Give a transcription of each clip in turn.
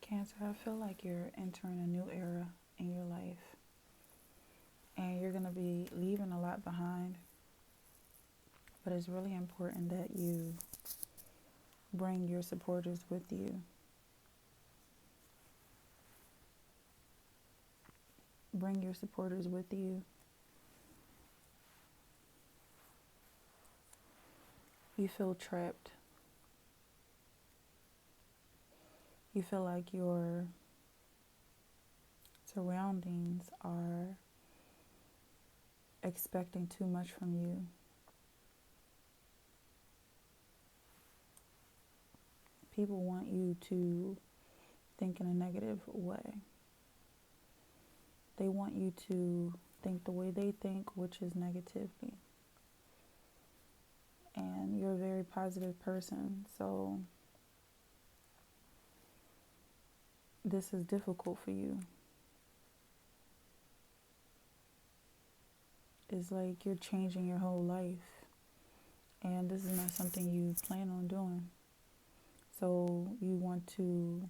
Cancer, I feel like you're entering a new era in your life and you're going to be leaving a lot behind. But it's really important that you bring your supporters with you. Bring your supporters with you. You feel trapped. You feel like your surroundings are expecting too much from you. People want you to think in a negative way. They want you to think the way they think, which is negatively. And you're a very positive person, so this is difficult for you. It's like you're changing your whole life, and this is not something you plan on doing. So you want to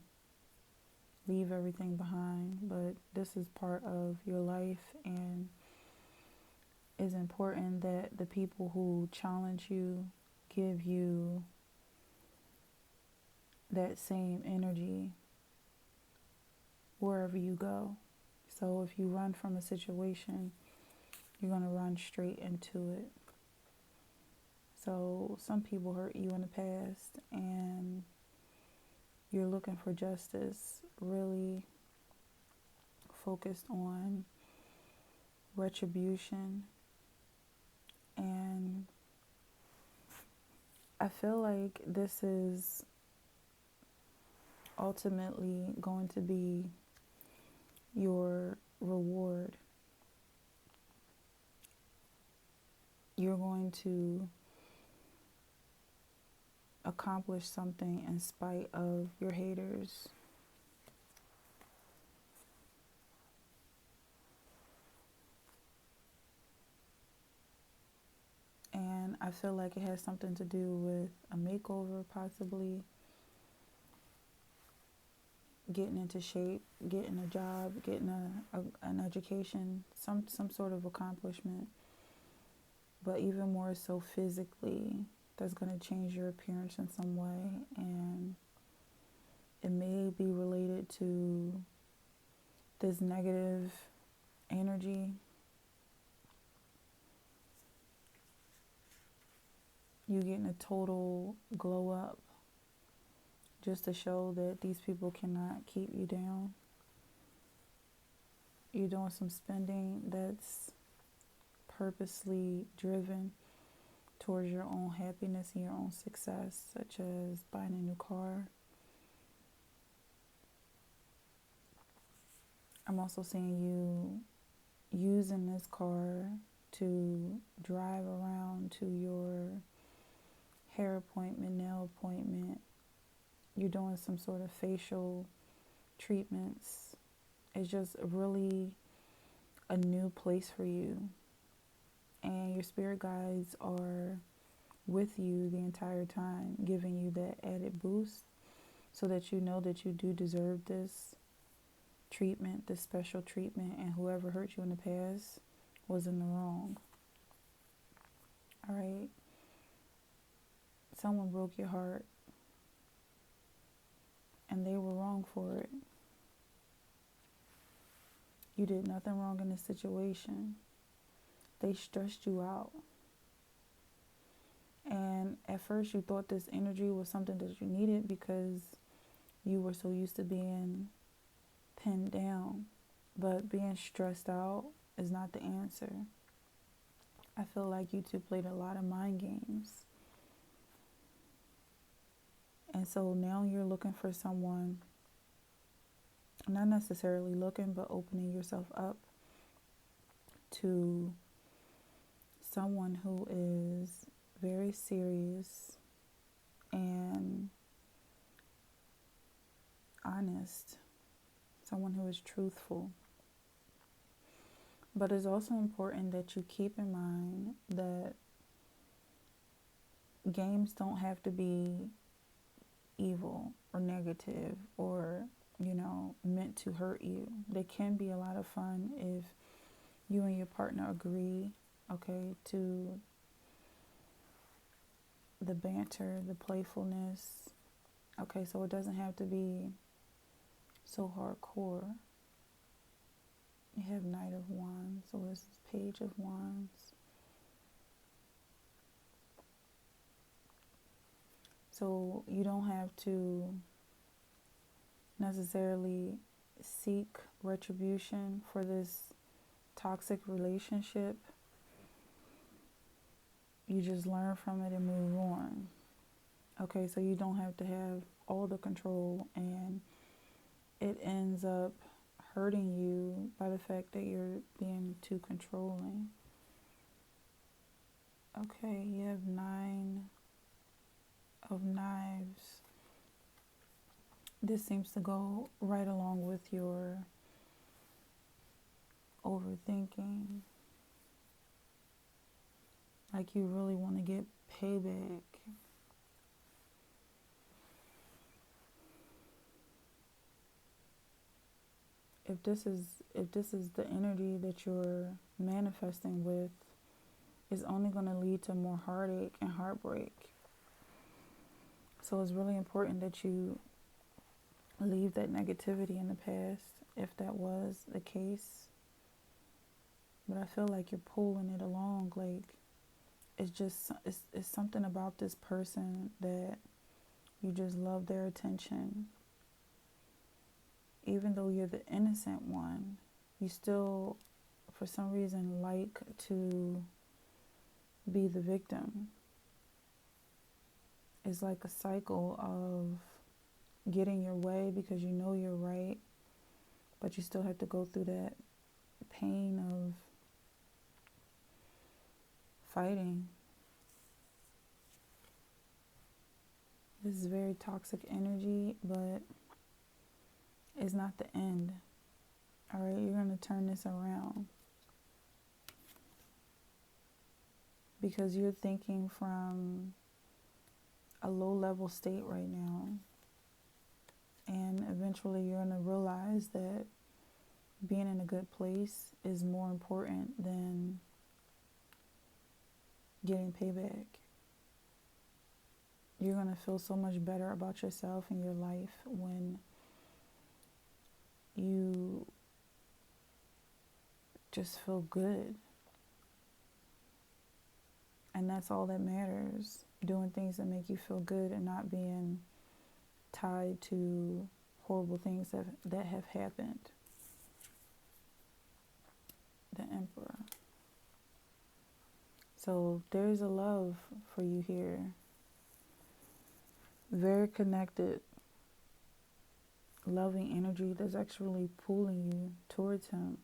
leave everything behind, but this is part of your life, and it's important that the people who challenge you give you that same energy wherever you go. So if you run from a situation, you're going to run straight into it. So some people hurt you in the past and you're looking for justice, really focused on retribution. And I feel like this is ultimately going to be your reward. You're going to accomplish something in spite of your haters. And I feel like it has something to do with a makeover, possibly getting into shape, getting a job, getting an education, some sort of accomplishment. But even more so physically, that's going to change your appearance in some way. And it may be related to this negative energy. You getting a total glow up just to show that these people cannot keep you down. You're doing some spending that's purposely driven towards your own happiness and your own success, such as buying a new car. I'm also seeing you using this car to drive around to your hair appointment, nail appointment. You're doing some sort of facial treatments. It's just really a new place for you. And your spirit guides are with you the entire time, giving you that added boost so that you know that you do deserve this treatment, this special treatment, and whoever hurt you in the past was in the wrong. All right? Someone broke your heart and they were wrong for it. You did nothing wrong in this situation. They stressed you out. And at first you thought this energy was something that you needed because you were so used to being pinned down. But being stressed out is not the answer. I feel like you two played a lot of mind games. And so now you're looking for someone, not necessarily looking, but opening yourself up to someone who is very serious and honest, someone who is truthful. But it's also important that you keep in mind that games don't have to be evil or negative or meant to hurt you. They can be a lot of fun if you and your partner agree, okay, to the banter, the playfulness. Okay, so it doesn't have to be so hardcore. You have Knight of Wands, so this is Page of Wands. So you don't have to necessarily seek retribution for this toxic relationship. You just learn from it and move on. Okay, so you don't have to have all the control, and it ends up hurting you by the fact that you're being too controlling. Okay, you have 9 of Knives. This seems to go right along with your overthinking. Like you really want to get payback. If this is the energy that you're manifesting with, it's only going to lead to more heartache and heartbreak. So it's really important that you leave that negativity in the past, if that was the case. But I feel like you're pulling it along. Like it's something about this person that you just love their attention. Even though you're the innocent one, you still, for some reason, like to be the victim. It's like a cycle of getting your way because you know you're right, but you still have to go through that pain of fighting. This is very toxic energy, but it's not the end. All right, you're going to turn this around because you're thinking from a low level state right now, and eventually you're going to realize that being in a good place is more important than getting payback. You're going to feel so much better about yourself and your life when you just feel good. And that's all that matters. Doing things that make you feel good and not being tied to horrible things that have happened. The Emperor. So there's a love for you here. Very connected, loving energy that's actually pulling you towards him.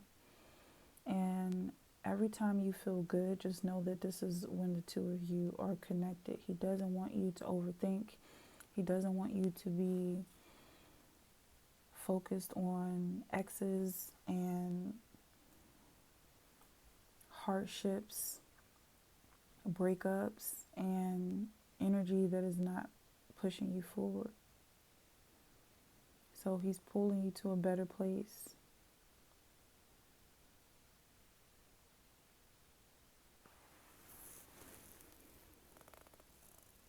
And every time you feel good, just know that this is when the two of you are connected. He doesn't want you to overthink. He doesn't want you to be focused on exes and hardships, breakups, and energy that is not pushing you forward. So he's pulling you to a better place.